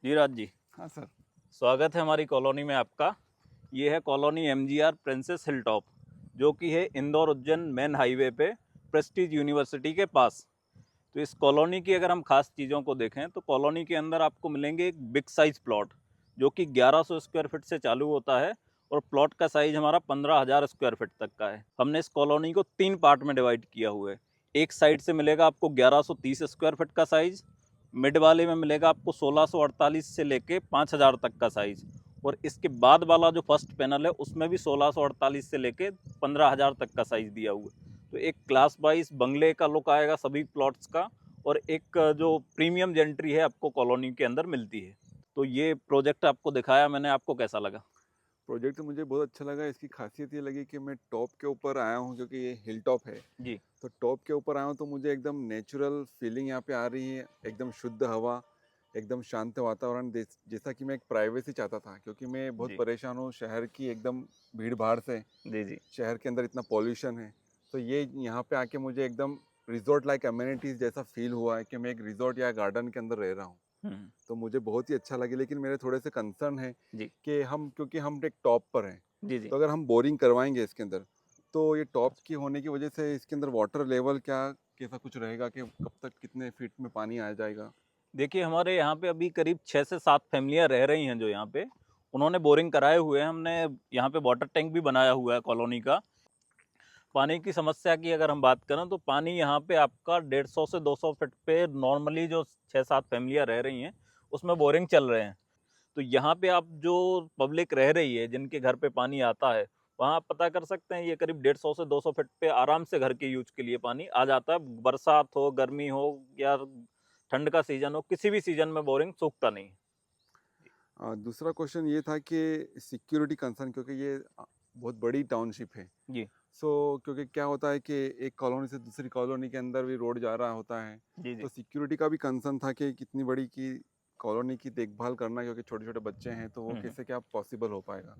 जी राज जी, हाँ सर। स्वागत है हमारी कॉलोनी में आपका। ये है colony MGR princess hill top, जो कि है इंदौर उज्जैन मेन हाईवे पे प्रेस्टीज यूनिवर्सिटी के पास। तो इस कॉलोनी की अगर हम खास चीज़ों को देखें तो कॉलोनी के अंदर आपको मिलेंगे एक बिग साइज प्लॉट, जो कि 1100 स्क्वायर फीट से चालू होता है और प्लॉट का साइज हमारा 15,000 स्क्वायर फीट तक का है। हमने इस कॉलोनी को 3 पार्ट में डिवाइड किया हुआ है। एक साइड से मिलेगा आपको 1130 स्क्वायर फीट का साइज, मिड वाले में मिलेगा आपको 1648 से लेके 5000 तक का साइज, और इसके बाद वाला जो फर्स्ट पैनल है उसमें भी 1648 से लेके 15,000 तक का साइज दिया हुआ है। तो एक क्लास वाइज बंगले का लुक आएगा सभी प्लॉट्स का, और एक जो प्रीमियम जेंट्री है आपको कॉलोनी के अंदर मिलती है। तो ये प्रोजेक्ट आपको दिखाया मैंने, आपको कैसा लगा? प्रोजेक्ट तो मुझे बहुत अच्छा लगा। इसकी खासियत ये लगी कि मैं टॉप के ऊपर आया हूँ, क्योंकि ये हिल टॉप है। जी तो टॉप के ऊपर आया हूँ तो मुझे एकदम नेचुरल फीलिंग यहाँ पे आ रही है। एकदम शुद्ध हवा, एकदम शांत वातावरण, जैसा कि मैं एक प्राइवेसी चाहता था, क्योंकि मैं बहुत जी परेशान हूँ शहर की एकदम भीड़ भाड़ से। जी जी शहर के अंदर इतना पॉल्यूशन है। तो ये यहाँ पे आके मुझे एकदम रिजॉर्ट लाइक अमेनिटीज़ जैसा फील हुआ है कि मैं एक रिजॉर्ट या गार्डन के अंदर रह रहा हूँ। हम्म, तो मुझे बहुत ही अच्छा लगे, लेकिन मेरे थोड़े से कंसर्न है जी कि क्योंकि हम एक टॉप पर हैं, जी जी। तो अगर हम बोरिंग करवाएंगे इसके अंदर, तो ये टॉप की होने की वजह से इसके अंदर वाटर लेवल क्या कैसा कुछ रहेगा, कि कब तक कितने फीट में पानी आ जाएगा? देखिए, हमारे यहाँ पे अभी करीब 6 से 7 फैमिलियाँ रह रही हैं जो यहाँ पे, उन्होंने बोरिंग कराए हुए हैं। हमने यहाँ पे वाटर टैंक भी बनाया हुआ है कॉलोनी का। पानी की समस्या की अगर हम बात करें तो पानी यहाँ पे आपका 150 से 200 फीट पे नॉर्मली जो 6-7 फैमिलियाँ रह रही हैं उसमें बोरिंग चल रहे हैं। तो यहाँ पे आप जो पब्लिक रह रही है जिनके घर पे पानी आता है, वहाँ आप पता कर सकते हैं ये करीब 150 से 200 फीट पे आराम से घर के यूज के लिए पानी आ जाता है। बरसात हो, गर्मी हो या ठंड का सीजन हो, किसी भी सीजन में बोरिंग सूखता नहीं है। दूसरा क्वेश्चन ये था कि सिक्योरिटी कंसर्न, क्योंकि ये बहुत बड़ी टाउनशिप है। जी सो क्योंकि क्या होता है कि एक कॉलोनी से दूसरी कॉलोनी के अंदर भी रोड जा रहा होता है। जी तो जी। सिक्योरिटी का भी कंसर्न था कि कितनी बड़ी की कॉलोनी की देखभाल करना, क्योंकि छोटे छोटे बच्चे हैं, तो वो हम्म। कैसे क्या पॉसिबल हो पाएगा?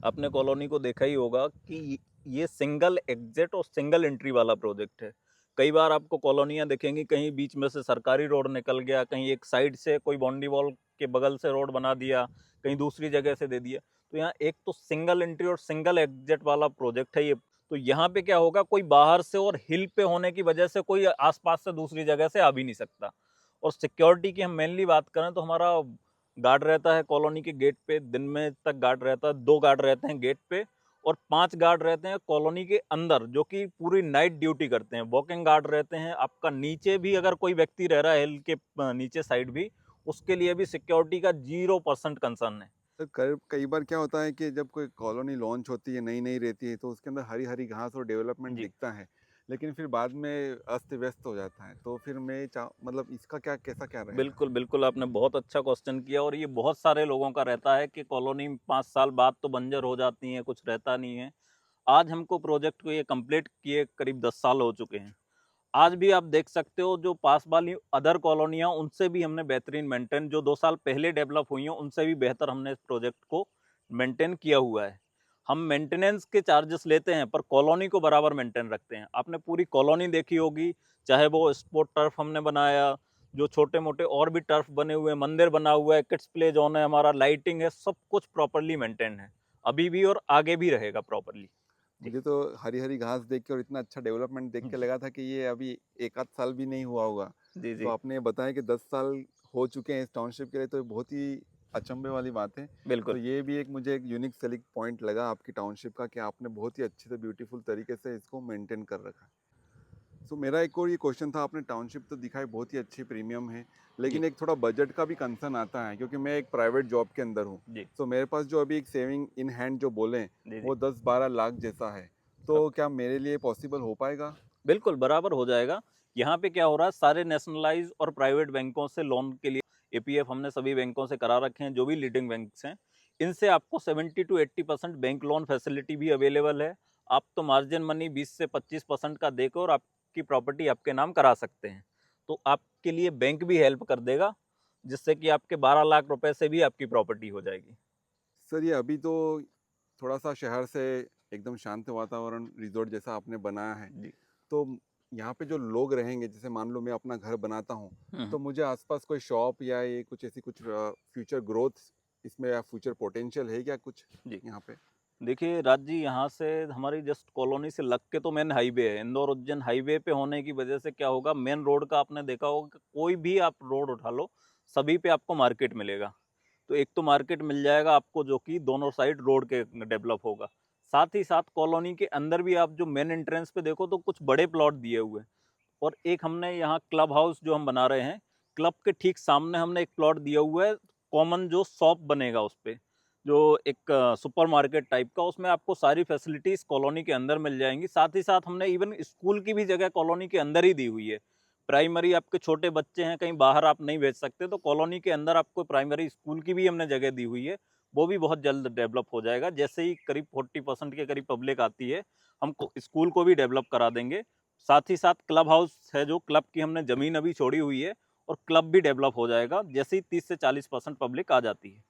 आपने कॉलोनी को देखा ही होगा कि ये सिंगल एग्जिट और सिंगल एंट्री वाला प्रोजेक्ट है। कई बार आपको कॉलोनियाँ दिखेंगी, कहीं बीच में से सरकारी रोड निकल गया, कहीं एक साइड से कोई बाउंड्री वॉल के बगल से रोड बना दिया, कहीं दूसरी जगह से दे दिया। तो यहाँ एक तो सिंगल एंट्री और सिंगल एग्जिट वाला प्रोजेक्ट है ये। तो यहाँ पे क्या होगा, कोई बाहर से और हिल पे होने की वजह से कोई आसपास से दूसरी जगह से आ भी नहीं सकता। और सिक्योरिटी की हम मेनली बात करें तो हमारा गार्ड रहता है कॉलोनी के गेट पे, दिन में तक गार्ड रहता है, 2 गार्ड रहते हैं गेट पे, और 5 गार्ड रहते हैं कॉलोनी के अंदर, जो कि पूरी नाइट ड्यूटी करते हैं। वॉकिंग गार्ड रहते हैं। आपका नीचे भी अगर कोई व्यक्ति रह रहा है हिल के नीचे साइड भी, उसके लिए भी सिक्योरिटी का 0% कंसर्न है। तो कई कई बार क्या होता है कि जब कोई कॉलोनी लॉन्च होती है, नई नई रहती है, तो उसके अंदर हरी हरी घास और डेवलपमेंट जी दिखता है, लेकिन फिर बाद में अस्त व्यस्त हो जाता है। तो फिर मैं मतलब इसका क्या कैसा क्या रहेगा? बिल्कुल बिल्कुल, आपने बहुत अच्छा क्वेश्चन किया। और ये बहुत सारे लोगों का रहता है कि कॉलोनी 5 साल बाद तो बंजर हो जाती है, कुछ रहता नहीं है। आज हमको प्रोजेक्ट को ये कंप्लीट किए करीब 10 साल हो चुके हैं। आज भी आप देख सकते हो जो पास वाली अदर कॉलोनियाँ, उनसे भी हमने बेहतरीन मेंटेन, जो 2 साल पहले डेवलप हुई हैं उनसे भी बेहतर हमने इस प्रोजेक्ट को मेंटेन किया हुआ है। हम मेंटेनेंस के चार्जेस लेते हैं पर कॉलोनी को बराबर मेंटेन रखते हैं। आपने पूरी कॉलोनी देखी होगी, चाहे वो स्पोर्ट टर्फ हमने बनाया, जो छोटे मोटे और भी टर्फ बने हुए हैं, मंदिर बना हुआ है, किड्स प्ले जोन है हमारा, लाइटिंग है, सब कुछ प्रॉपरली मेंटेन है अभी भी, और आगे भी रहेगा प्रॉपरली। जी मुझे तो हरी हरी घास देख के और इतना अच्छा डेवलपमेंट देख के लगा था कि ये अभी एक आध साल भी नहीं हुआ होगा। जी तो जी। आपने बताया कि 10 साल हो चुके हैं इस टाउनशिप के लिए, तो बहुत ही अचंभे वाली बात है। तो बिल्कुल। ये भी एक मुझे एक यूनिक सेलिंग पॉइंट लगा आपकी टाउनशिप का, कि आपने बहुत ही अच्छे से ब्यूटीफुल तरीके से इसको मेंटेन कर रखा है। सो मेरा एक और ये क्वेश्चन था, आपने टाउनशिप तो दिखाई बहुत ही अच्छी प्रीमियम है, जी लेकिन एक थोड़ा बजट का भी कंसर्न आता है, क्योंकि मैं एक प्राइवेट जॉब के अंदर हूँ। जी सो मेरे पास जो अभी एक सेविंग इन हैंड जो बोलें, जी जी। वो 10-12 लाख जैसा है। तो क्या मेरे लिए पॉसिबल हो पाएगा? बिल्कुल, बराबर हो जाएगा। यहाँ पे क्या हो रहा है, सारे नेशनलाइज़ और प्राइवेट बैंकों से लोन के लिए एपीएफ हमने सभी बैंकों से करा रखे हैं, जो भी लीडिंग बैंक्स हैं। इनसे आपको 70 टू 80% बैंक लोन फैसिलिटी भी अवेलेबल है। आप तो मार्जिन मनी 20 से 25% का देकर और आपकी प्रॉपर्टी आपके नाम करा सकते हैं। तो आपके लिए बैंक भी हेल्प कर देगा, जिससे कि आपके 12 लाख रुपए से भी आपकी प्रॉपर्टी हो जाएगी। सर, ये अभी तो थोड़ा सा शहर से एकदम शांत वातावरण रिजॉर्ट जैसा आपने बनाया है। जी। तो यहाँ पे जो लोग रहेंगे, जैसे मान लो मैं अपना घर बनाता हूँ, हम्म, तो मुझे आसपास कोई शॉप या ये कुछ ऐसी कुछ फ्यूचर ग्रोथ इसमें या फ्यूचर पोटेंशियल है क्या कुछ जी यहाँ पे? देखिए राज जी, यहाँ से हमारी जस्ट कॉलोनी से लग के तो मेन हाईवे है, इंदौर उज्जैन हाईवे पे होने की वजह से क्या होगा, मेन रोड का आपने देखा होगा कि कोई भी आप रोड उठा लो, सभी पे आपको मार्केट मिलेगा। तो एक तो मार्केट मिल जाएगा आपको जो कि दोनों साइड रोड के डेवलप होगा। साथ ही साथ कॉलोनी के अंदर भी आप जो मेन एंट्रेंस पे देखो तो कुछ बड़े प्लॉट दिए हुए हैं। और एक हमने यहाँ क्लब हाउस जो हम बना रहे हैं, क्लब के ठीक सामने हमने एक प्लॉट दिया हुआ है, कॉमन जो शॉप बनेगा उस पे, जो एक सुपर मार्केट टाइप का, उसमें आपको सारी फैसिलिटीज कॉलोनी के अंदर मिल जाएंगी। साथ ही साथ हमने इवन स्कूल की भी जगह कॉलोनी के अंदर ही दी हुई है। प्राइमरी आपके छोटे बच्चे हैं, कहीं बाहर आप नहीं भेज सकते, तो कॉलोनी के अंदर आपको प्राइमरी स्कूल की भी हमने जगह दी हुई है। वो भी बहुत जल्द डेवलप हो जाएगा। जैसे ही करीब 40% के करीब पब्लिक आती है, हम स्कूल को भी डेवलप करा देंगे। साथ ही साथ क्लब हाउस है, जो क्लब की हमने जमीन अभी छोड़ी हुई है, और क्लब भी डेवलप हो जाएगा जैसे ही 30 से 40% पब्लिक आ जाती है।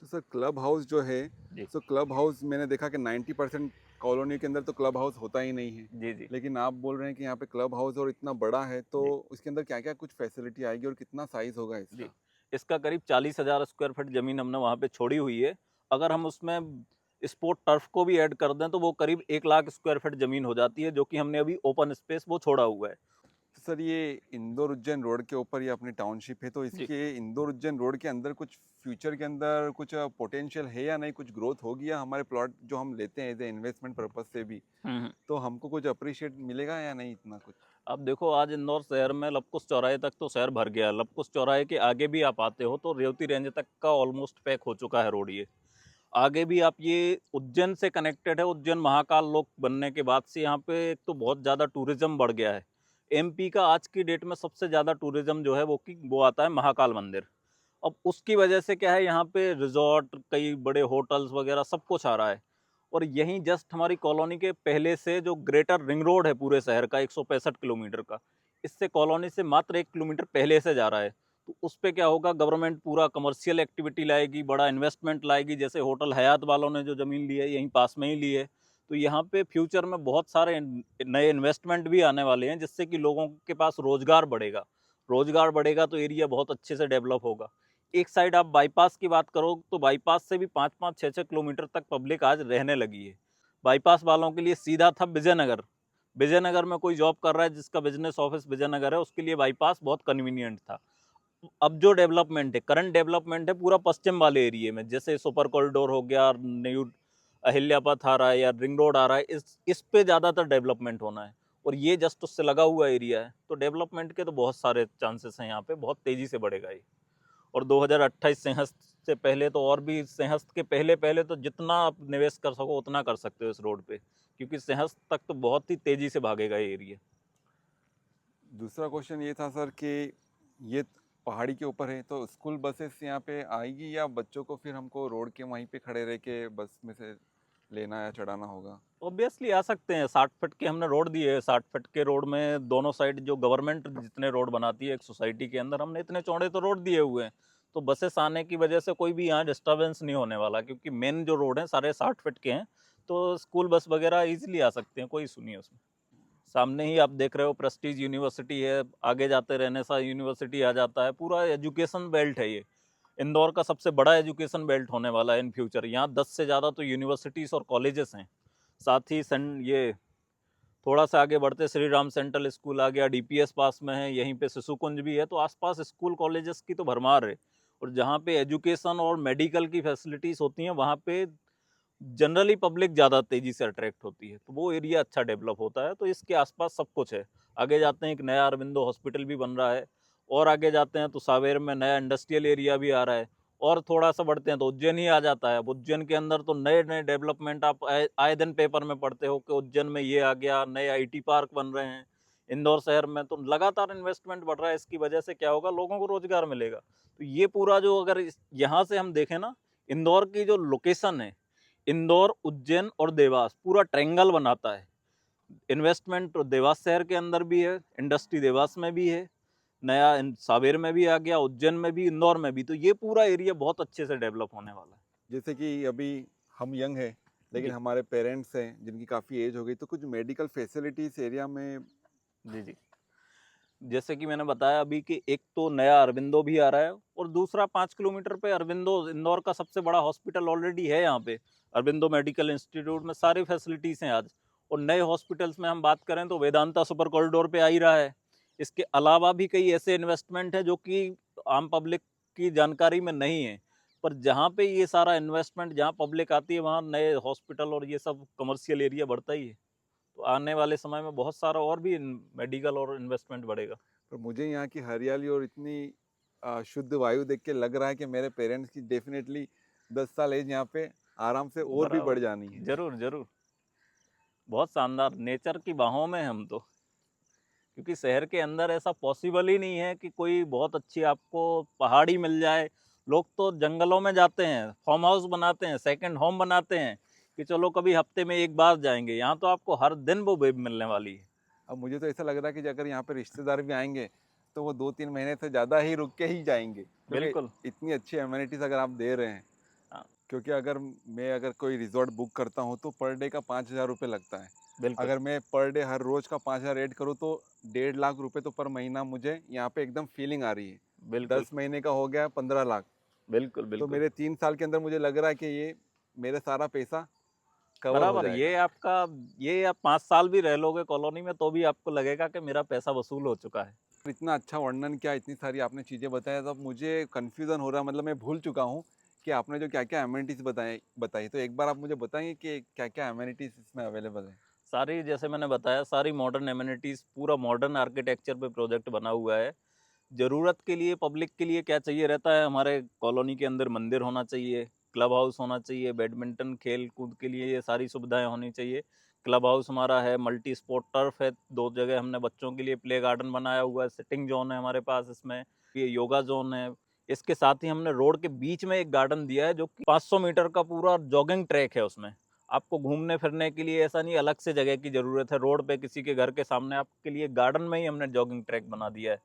तो सर क्लब हाउस जो है, जी सो क्लब हाउस मैंने देखा कि 90% कॉलोनी के अंदर तो क्लब हाउस होता ही नहीं है। जी जी लेकिन आप बोल रहे हैं कि यहाँ पे क्लब हाउस और इतना बड़ा है, तो जी उसके अंदर क्या क्या कुछ फैसिलिटी आएगी और कितना साइज होगा जी इसका? इसका करीब 40,000 स्क्वायर फीट जमीन हमने वहाँ पे छोड़ी हुई है। अगर हम उसमें स्पोर्ट टर्फ को भी ऐड कर दें तो वो करीब 1 लाख स्क्वायर फीट जमीन हो जाती है, जो कि हमने अभी ओपन स्पेस वो छोड़ा हुआ है। तो सर ये इंदौर उज्जैन रोड के ऊपर ये अपनी टाउनशिप है, तो जी इसके इंदौर उज्जैन रोड के अंदर कुछ फ्यूचर के अंदर कुछ पोटेंशियल है या नहीं, कुछ ग्रोथ होगी या हमारे प्लॉट जो हम लेते हैं एज ए इन्वेस्टमेंट पर्पज से भी, हम्म। तो हमको कुछ अप्रिशिएट मिलेगा या नहीं इतना कुछ? अब देखो, आज इंदौर शहर में लबकुश चौराहे तक तो शहर भर गया है। लबकुश चौराहे के आगे भी आप आते हो तो रेवती रेंज तक का ऑलमोस्ट पैक हो चुका है रोड। ये आगे भी आप, ये उज्जैन से कनेक्टेड है। उज्जैन महाकाल लोक बनने के बाद से यहाँ पे एक तो बहुत ज़्यादा टूरिज्म बढ़ गया है। एमपी का आज की डेट में सबसे ज़्यादा टूरिज्म जो है वो आता है महाकाल मंदिर। अब उसकी वजह से क्या है, यहाँ पे रिजॉर्ट, कई बड़े होटल्स वगैरह सब कुछ आ रहा है। और यहीं जस्ट हमारी कॉलोनी के पहले से जो ग्रेटर रिंग रोड है पूरे शहर का 165 किलोमीटर का, इससे कॉलोनी से मात्र 1 किलोमीटर पहले से जा रहा है। तो उस पे क्या होगा, गवर्नमेंट पूरा कमर्शियल एक्टिविटी लाएगी, बड़ा इन्वेस्टमेंट लाएगी। जैसे होटल हयात वालों ने जो ज़मीन ली है यहीं पास में ही ली है, तो यहाँ पे फ्यूचर में बहुत सारे नए इन्वेस्टमेंट भी आने वाले हैं, जिससे कि लोगों के पास रोजगार बढ़ेगा। रोजगार बढ़ेगा तो एरिया बहुत अच्छे से डेवलप होगा। एक साइड आप बाईपास की बात करो तो बाईपास से भी 5-5, 6-6 किलोमीटर तक पब्लिक आज रहने लगी है। बाईपास वालों के लिए सीधा था विजयनगर। विजयनगर में कोई जॉब कर रहा है, जिसका बिजनेस ऑफिस विजयनगर है, उसके लिए बाईपास बहुत कन्वीनियंट था। अब जो डेवलपमेंट है, करंट डेवलपमेंट है पूरा पश्चिम वाले एरिया में, जैसे सुपर कॉरिडोर हो गया, न्यू अहिल्या पथ आ रहा है या रिंग रोड आ रहा है, इस पे ज़्यादातर डेवलपमेंट होना है। और ये जस्ट उससे लगा हुआ एरिया है, तो डेवलपमेंट के तो बहुत सारे चांसेस हैं यहाँ पे, बहुत तेज़ी से बढ़ेगा ये। और 2028 सिंहस्थ से पहले तो, और भी सिंहस्थ के पहले पहले तो जितना आप निवेश कर सको उतना कर सकते हो इस रोड पे, क्योंकि सिंहस्थ तक तो बहुत ही तेज़ी से भागेगा ये एरिया। दूसरा क्वेश्चन ये था सर कि ये पहाड़ी के ऊपर है, तो स्कूल बसेस यहाँ पे आएगी या बच्चों को फिर हमको रोड के वहीं पे खड़े रह के बस में से लेना या चढ़ाना होगा? ऑब्वियसली आ सकते हैं। 60 फीट के हमने रोड दिए है। 60 फीट के रोड में दोनों साइड जो गवर्नमेंट जितने रोड बनाती है एक सोसाइटी के अंदर, हमने इतने चौड़े तो रोड दिए हुए हैं। तो बसेस आने की वजह से कोई भी यहाँ डिस्टर्बेंस नहीं होने वाला, क्योंकि मेन जो रोड है सारे 60 फीट के हैं। तो स्कूल बस वगैरह इजीली आ सकते हैं, कोई इशू नहीं है उसमें। सामने ही आप देख रहे हो प्रेस्टीज यूनिवर्सिटी है, आगे जाते रहने सा यूनिवर्सिटी आ जाता है। पूरा एजुकेशन बेल्ट है ये। इंदौर का सबसे बड़ा एजुकेशन बेल्ट होने वाला है इन फ्यूचर। यहाँ 10 से ज़्यादा तो यूनिवर्सिटीज़ और कॉलेजेस हैं। साथ ही ये थोड़ा सा आगे बढ़ते श्री राम सेंट्रल स्कूल आ गया, डीपीएस पास में है, यहीं पे शिशु कुंज भी है। तो आसपास स्कूल कॉलेजेस की तो भरमार है। और जहाँ पे एजुकेशन और मेडिकल की फैसिलिटीज़ होती हैं, वहाँ पे जनरली पब्लिक ज़्यादा तेज़ी से अट्रैक्ट होती है, तो वो एरिया अच्छा डेवलप होता है। तो इसके आसपास सब कुछ है। आगे जाते हैं, एक नया अरविंदो हॉस्पिटल भी बन रहा है। और आगे जाते हैं तो सावेर में नया इंडस्ट्रियल एरिया भी आ रहा है। और थोड़ा सा बढ़ते हैं तो उज्जैन ही आ जाता है। अब उज्जैन के अंदर तो नए नए डेवलपमेंट आप आए दिन पेपर में पढ़ते हो कि उज्जैन में ये आ गया, नए आईटी पार्क बन रहे हैं। इंदौर शहर में तो लगातार इन्वेस्टमेंट बढ़ रहा है। इसकी वजह से क्या होगा, लोगों को रोजगार मिलेगा। तो ये पूरा जो, अगर यहाँ से हम देखें ना, इंदौर की जो लोकेशन है, इंदौर, उज्जैन और देवास पूरा ट्रायंगल बनाता है। इन्वेस्टमेंट तो देवास शहर के अंदर भी है, इंडस्ट्री देवास में भी है, नया सावेर में भी आ गया, उज्जैन में भी, इंदौर में भी। तो ये पूरा एरिया बहुत अच्छे से डेवलप होने वाला है। जैसे कि अभी हम यंग हैं, लेकिन जी हमारे पेरेंट्स हैं जिनकी काफ़ी एज हो गई, तो कुछ मेडिकल फैसिलिटीज़ एरिया में जी जी। जैसे कि मैंने बताया अभी कि एक तो नया अरबिंदो भी आ रहा है और दूसरा 5 किलोमीटर पे अरबिंदो इंदौर का सबसे बड़ा हॉस्पिटल ऑलरेडी है यहाँ पे। अरबिंदो मेडिकल इंस्टीट्यूट में सारी फैसिलिटीज़ हैं आज। और नए हॉस्पिटल्स में हम बात करें तो वेदांता सुपर कॉरिडोर पे आ ही रहा है। इसके अलावा भी कई ऐसे इन्वेस्टमेंट है जो कि आम पब्लिक की जानकारी में नहीं है, पर जहाँ पे ये सारा इन्वेस्टमेंट जहाँ पब्लिक आती है वहाँ नए हॉस्पिटल और ये सब कमर्शियल एरिया बढ़ता ही है। तो आने वाले समय में बहुत सारा और भी मेडिकल और इन्वेस्टमेंट बढ़ेगा। पर मुझे यहाँ की हरियाली और इतनी शुद्ध वायु देख के लग रहा है कि मेरे पेरेंट्स की डेफिनेटली 10 साल एज यहाँ पे आराम से और भी बढ़ बराबर, जानी है। जरूर जरूर। बहुत शानदार नेचर की बाहों में हम तो, क्योंकि शहर के अंदर ऐसा पॉसिबल ही नहीं है कि कोई बहुत अच्छी आपको पहाड़ी मिल जाए। लोग तो जंगलों में जाते हैं, फार्म हाउस बनाते हैं, सेकंड होम बनाते हैं कि चलो कभी हफ्ते में एक बार जाएंगे। यहाँ तो आपको हर दिन वो वेब मिलने वाली है। अब मुझे तो ऐसा लग रहा है कि अगर यहाँ पे रिश्तेदार भी आएंगे तो वो 2-3 महीने से ज़्यादा ही रुक के ही जाएंगे, क्योंकि बिल्कुल। इतनी अच्छी अमेनिटीज़ अगर आप दे रहे हैं। हाँ, क्योंकि अगर कोई रिजॉर्ट बुक करता हूँ तो पर डे का 5,000 रुपये लगता है। बिल्कुल अगर मैं पर डे हर रोज़ का 5,000 ऐड करूँ तो 1.5 लाख रुपए तो पर महीना मुझे यहाँ पे एकदम फीलिंग आ रही है। बिल्कुल 10 महीने का हो गया 15 लाख। बिल्कुल तो बिल्कुल। मेरे 3 साल के अंदर मुझे लग रहा है कि ये मेरा सारा पैसा कवर हो बराबर, ये जाएगा। आपका, ये आप 5 साल भी रह लोगे कॉलोनी में तो भी आपको लगेगा कि मेरा पैसा वसूल हो चुका है। इतना अच्छा वर्णन किया, इतनी सारी आपने चीज़ें बताया, तो अब मुझे कन्फ्यूज़न हो रहा है, मतलब मैं भूल चुका हूँ कि आपने जो क्या क्या अमेनिटीज़ बताई। तो एक बार आप मुझे बताएंगे कि क्या क्या अमेनिटीज़ इसमें अवेलेबल है। सारी, जैसे मैंने बताया, सारी मॉडर्न एमिनिटीज़, पूरा मॉडर्न आर्किटेक्चर पे प्रोजेक्ट बना हुआ है। ज़रूरत के लिए, पब्लिक के लिए क्या चाहिए रहता है, हमारे कॉलोनी के अंदर मंदिर होना चाहिए, क्लब हाउस होना चाहिए, बैडमिंटन खेल कूद के लिए ये सारी सुविधाएं होनी चाहिए। क्लब हाउस हमारा है, मल्टी स्पोर्ट टर्फ है, 2 जगह हमने बच्चों के लिए प्ले गार्डन बनाया हुआ है, सिटिंग जोन है हमारे पास इसमें, ये योगा जोन है। इसके साथ ही हमने रोड के बीच में एक गार्डन दिया है जो कि 500 मीटर का पूरा जॉगिंग ट्रैक है उसमें। आपको घूमने फिरने के लिए ऐसा नहीं अलग से जगह की ज़रूरत है, रोड पे किसी के घर के सामने आपके लिए गार्डन में ही हमने जॉगिंग ट्रैक बना दिया है।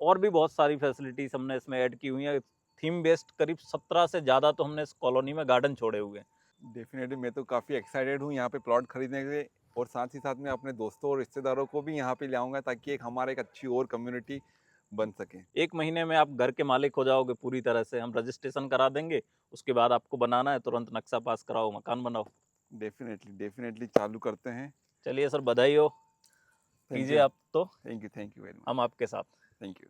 और भी बहुत सारी फैसिलिटीज़ हमने इसमें ऐड की हुई हैं। थीम बेस्ड करीब 17 से ज़्यादा तो हमने इस कॉलोनी में गार्डन छोड़े हुए हैं। डेफिनेटली मैं तो काफ़ी एक्साइटेड हूँ यहाँ पे प्लॉट खरीदने के लिए, और साथ ही साथ मैं अपने दोस्तों और रिश्तेदारों को भी यहाँ पे ले आऊँगा ताकि एक हमारा एक अच्छी और कम्युनिटी बन सके। 1 महीने में आप घर के मालिक हो जाओगे पूरी तरह से। हम रजिस्ट्रेशन करा देंगे, उसके बाद आपको बनाना है, तुरंत नक्शा पास कराओ, मकान बनाओ। डेफिनेटली डेफिनेटली चालू करते हैं। चलिए सर, बधाई हो, थैंक कीजिए यू। आप तो, thank you. Thank you very much. हम आपके साथ। Thank you.